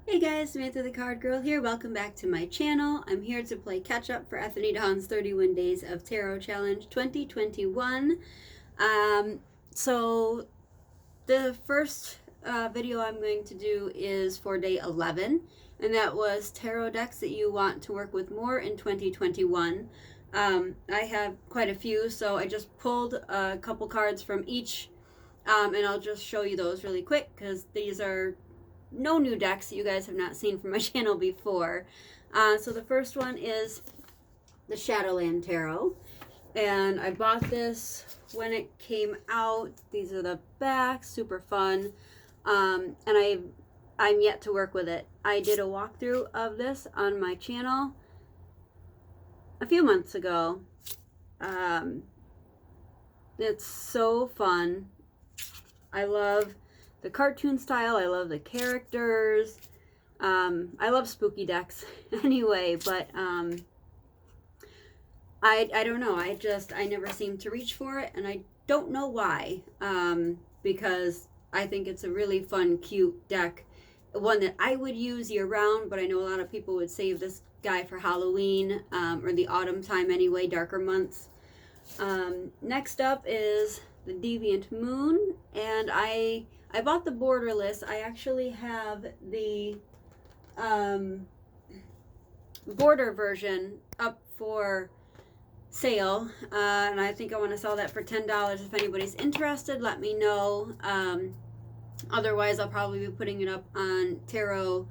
Hey guys, Samantha the Card Girl here. Welcome back to my channel. I'm here to play catch up for Anthony Dawn's 31 Days of Tarot Challenge 2021. So the first video I'm going to do is for day 11, and that was tarot decks that you want to work with more in 2021. I have quite a few, so I just pulled a couple cards from each, and I'll just show you those really quick because these are no new decks that you guys have not seen from my channel before. So the first one is the Shadowland Tarot, and I bought this when it came out. These are the backs, super fun, and I'm yet to work with it. I did a walkthrough of this on my channel a few months ago. It's so fun. I love the cartoon style. I love the characters. I love spooky decks anyway, but I don't know. I never seem to reach for it, and I don't know why. Because I think it's a really fun, cute deck. One that I would use year round, but I know a lot of people would save this guy for Halloween, or the autumn time anyway, darker months. Next up is the Deviant Moon, and I bought the borderless. I actually have the border version up for sale, and I think I want to sell that for $10. If anybody's interested, let me know. Otherwise, I'll probably be putting it up on tarot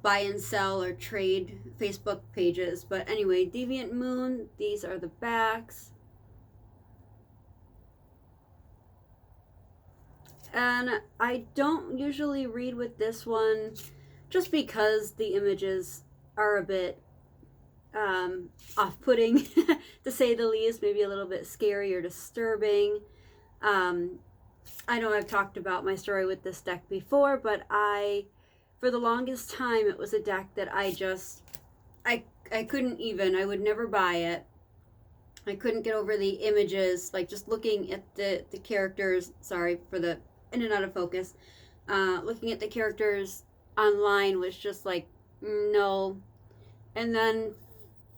buy and sell or trade Facebook pages. But anyway, Deviant Moon, these are the backs. And I don't usually read with this one just because the images are a bit off-putting, to say the least, maybe a little bit scary or disturbing. I know I've talked about my story with this deck before, but for the longest time, it was a deck that I couldn't even, I would never buy it. I couldn't get over the images, like just looking at the characters, sorry for the in and out of focus, looking at the characters online was just like, no. And then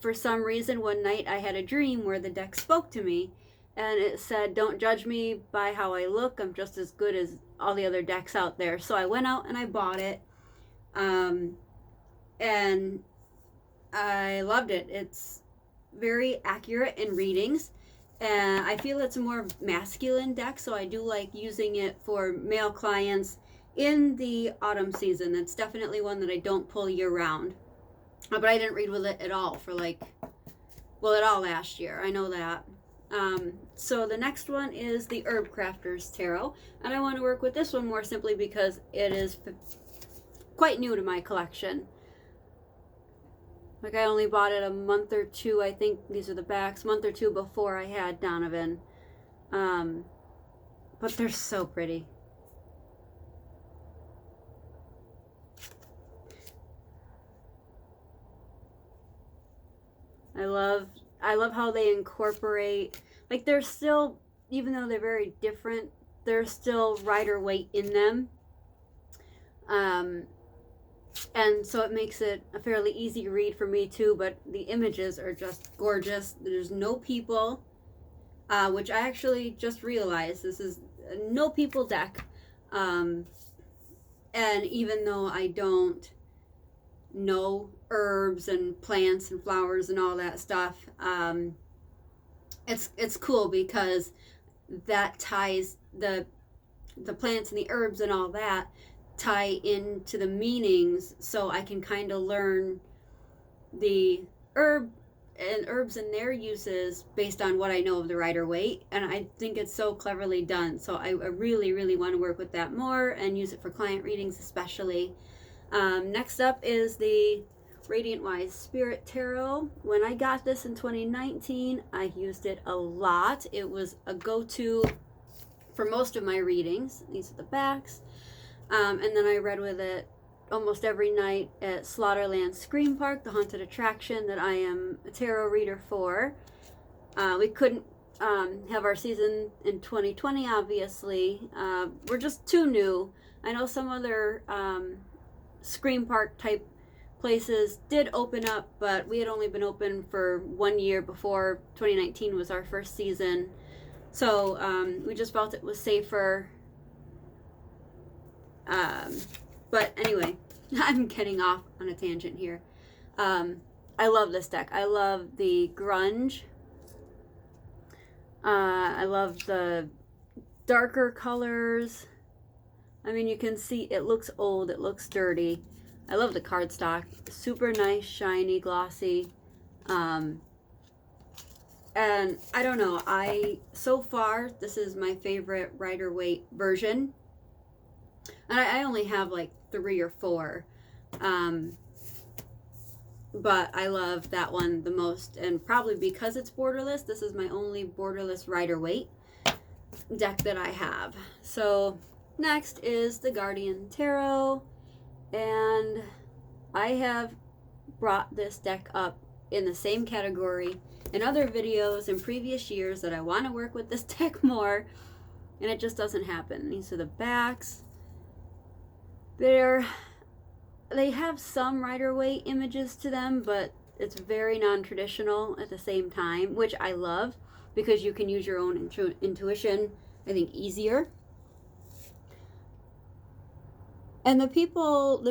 for some reason one night I had a dream where the deck spoke to me, and it said, don't judge me by how I look, I'm just as good as all the other decks out there. So I went out and I bought it, and I loved it. It's very accurate in readings. And I feel it's a more masculine deck, so I do like using it for male clients in the autumn season. That's definitely one that I don't pull year round. But I didn't read with it at all for at all last year. I know that. So the next one is the Herb Crafters Tarot. And I want to work with this one more simply because it is quite new to my collection. Like, I only bought it a month or two, I think these are the backs, month or two before I had Donovan. But they're so pretty. I love how they incorporate, like, they're still, even though they're very different, there's still Rider-Waite in them. And so it makes it a fairly easy read for me too, but the images are just gorgeous. There's no people, which I actually just realized this is a no people deck. And even though I don't know herbs and plants and flowers and all that stuff, it's cool because that ties the plants and the herbs and all that tie into the meanings, so I can kind of learn the herbs and their uses based on what I know of the Rider-Waite, and I think it's so cleverly done. So I really, really want to work with that more and use it for client readings especially. Next up is the Radiant Wise Spirit Tarot. When I got this in 2019, I used it a lot. It was a go-to for most of my readings. These are the backs. And then I read with it almost every night at Slaughterland Scream Park, the haunted attraction that I am a tarot reader for. We couldn't have our season in 2020, obviously. We're just too new. I know some other Scream Park type places did open up, but we had only been open for 1 year before 2019 was our first season. So we just felt it was safer. But anyway, I'm getting off on a tangent here. I love this deck. I love the grunge. I love the darker colors. I mean, you can see it looks old, it looks dirty. I love the cardstock. Super nice, shiny, glossy. And I don't know, so far, this is my favorite Rider-Waite version. And I only have like 3 or 4. But I love that one the most. And probably because it's borderless, this is my only borderless Rider-Waite deck that I have. So next is the Guardian Tarot. And I have brought this deck up in the same category in other videos in previous years that I want to work with this deck more. And it just doesn't happen. These are the backs. They have some Rider-Waite images to them, but it's very non-traditional at the same time, which I love because you can use your own intuition, I think, easier. And the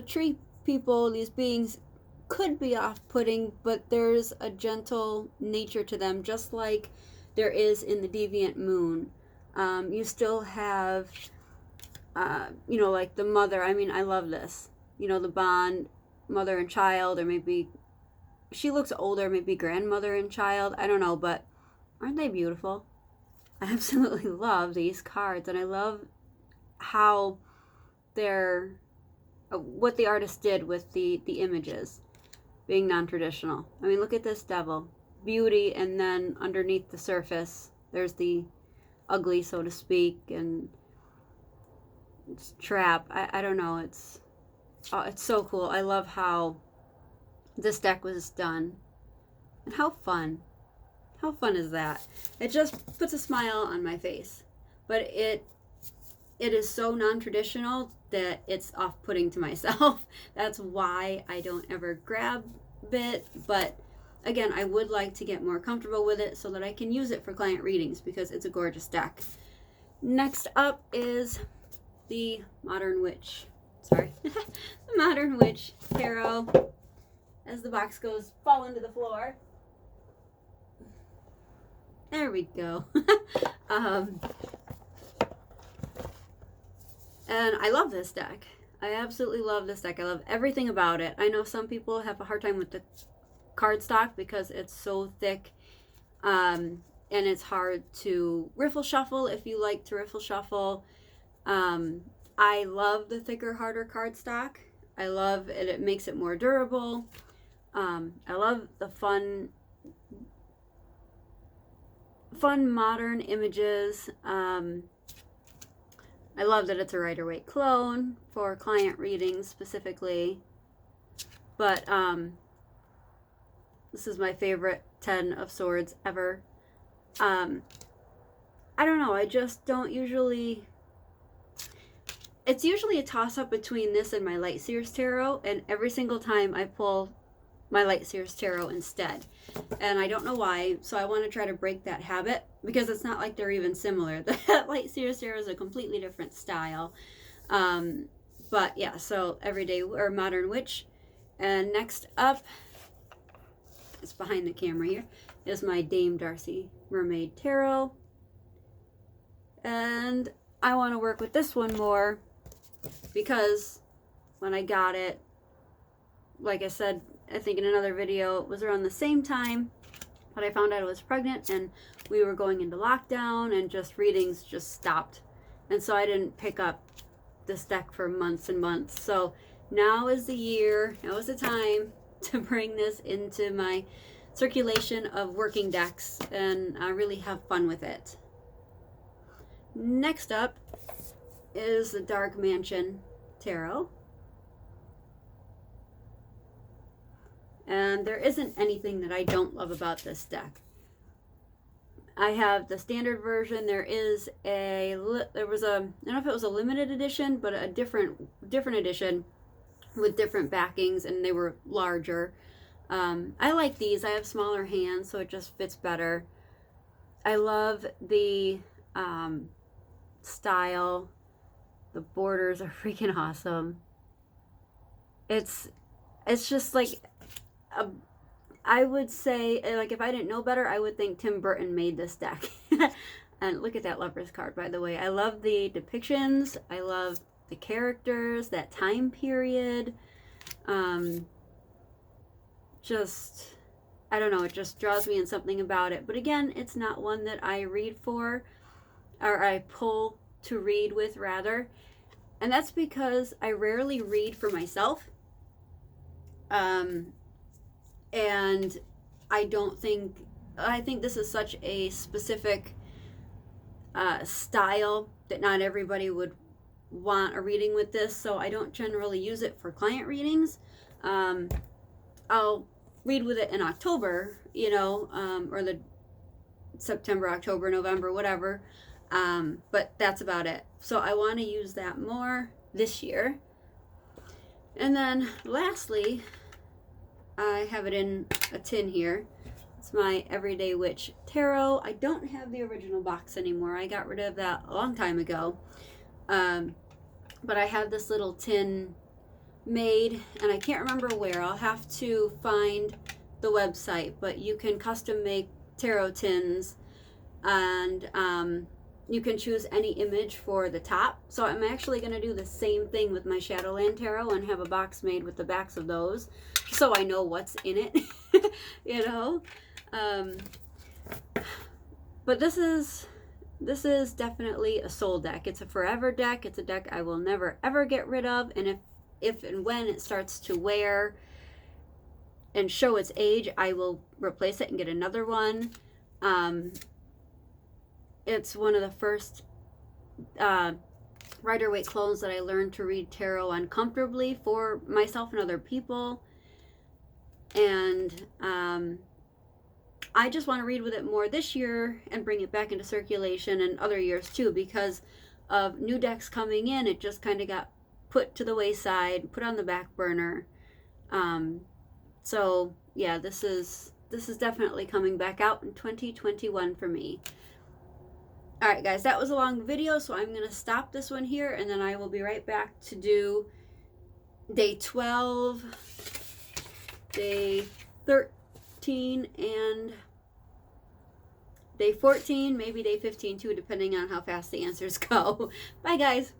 tree people, these beings could be off-putting, but there's a gentle nature to them, just like there is in the Deviant Moon. You still have, like the mother. I mean, I love this. The bond, mother and child, or maybe she looks older, maybe grandmother and child. I don't know, but aren't they beautiful? I absolutely love these cards, and I love how what the artist did with the images being non-traditional. I mean, look at this devil. Beauty, and then underneath the surface, there's the ugly, so to speak, and it's trap. I don't know, it's so cool. I love how this deck was done. And how fun. How fun is that? It just puts a smile on my face. But it is so non-traditional that it's off-putting to myself. That's why I don't ever grab it. But again, I would like to get more comfortable with it so that I can use it for client readings because it's a gorgeous deck. Next up is the Modern Witch. Sorry. The Modern Witch Tarot. As the box goes, fall into the floor. There we go. And I love this deck. I absolutely love this deck. I love everything about it. I know some people have a hard time with the cardstock because it's so thick. And it's hard to riffle shuffle if you like to riffle shuffle. I love the thicker, harder cardstock. I love it. It makes it more durable. I love the fun modern images. I love that it's a Rider-Waite clone for client readings specifically. But this is my favorite 10 of Swords ever. I don't know. I just don't usually... It's usually a toss-up between this and my Lightseers Tarot, and every single time I pull my Lightseers Tarot instead. And I don't know why, so I want to try to break that habit, because it's not like they're even similar. The Lightseers Tarot is a completely different style. But yeah, so Everyday or Modern Witch. And next up, it's behind the camera here, is my Dame Darcy Mermaid Tarot. And I want to work with this one more because when I got it, like I said, I think in another video, it was around the same time that I found out I was pregnant and we were going into lockdown and just readings just stopped. And so I didn't pick up this deck for months and months. So now is the year, now is the time to bring this into my circulation of working decks and really have fun with it. Next up is the Dark Mansion Tarot. And there isn't anything that I don't love about this deck. I have the standard version. There was I don't know if it was a limited edition, but a different edition with different backings, and they were larger. I like these. I have smaller hands, so it just fits better. I love the style. The borders are freaking awesome. It's just like I would say, like, if I didn't know better, I would think Tim Burton made this deck. And look at that Lovers card, by the way. I love the depictions. I love the characters, that time period. Just, I don't know, it just draws me in something about it. But again, it's not one that I read for, or I pull to read with, rather. And that's because I rarely read for myself. And I think this is such a specific style that not everybody would want a reading with this, so I don't generally use it for client readings. I'll read with it in October, you know, or the September, October, November, whatever, but that's about it. So I want to use that more this year. And then lastly, I have it in a tin here. It's my Everyday Witch Tarot. I don't have the original box anymore. I got rid of that a long time ago. But I have this little tin made, and I can't remember where. I'll have to find the website, but you can custom make tarot tins, and you can choose any image for the top. So I'm actually going to do the same thing with my Shadowland Tarot and have a box made with the backs of those, so I know what's in it. You know, but this is definitely a soul deck. It's a forever deck. It's a deck I will never ever get rid of, and if and when it starts to wear and show its age, I will replace it and get another one. It's one of the first Rider-Waite clones that I learned to read tarot on comfortably for myself and other people. And I just want to read with it more this year and bring it back into circulation, and other years too, because of new decks coming in. It just kind of got put to the wayside, put on the back burner. So yeah, this is definitely coming back out in 2021 for me. All right, guys, that was a long video, so I'm going to stop this one here, and then I will be right back to do day 12, day 13, and day 14, maybe day 15 too, depending on how fast the answers go. Bye, guys.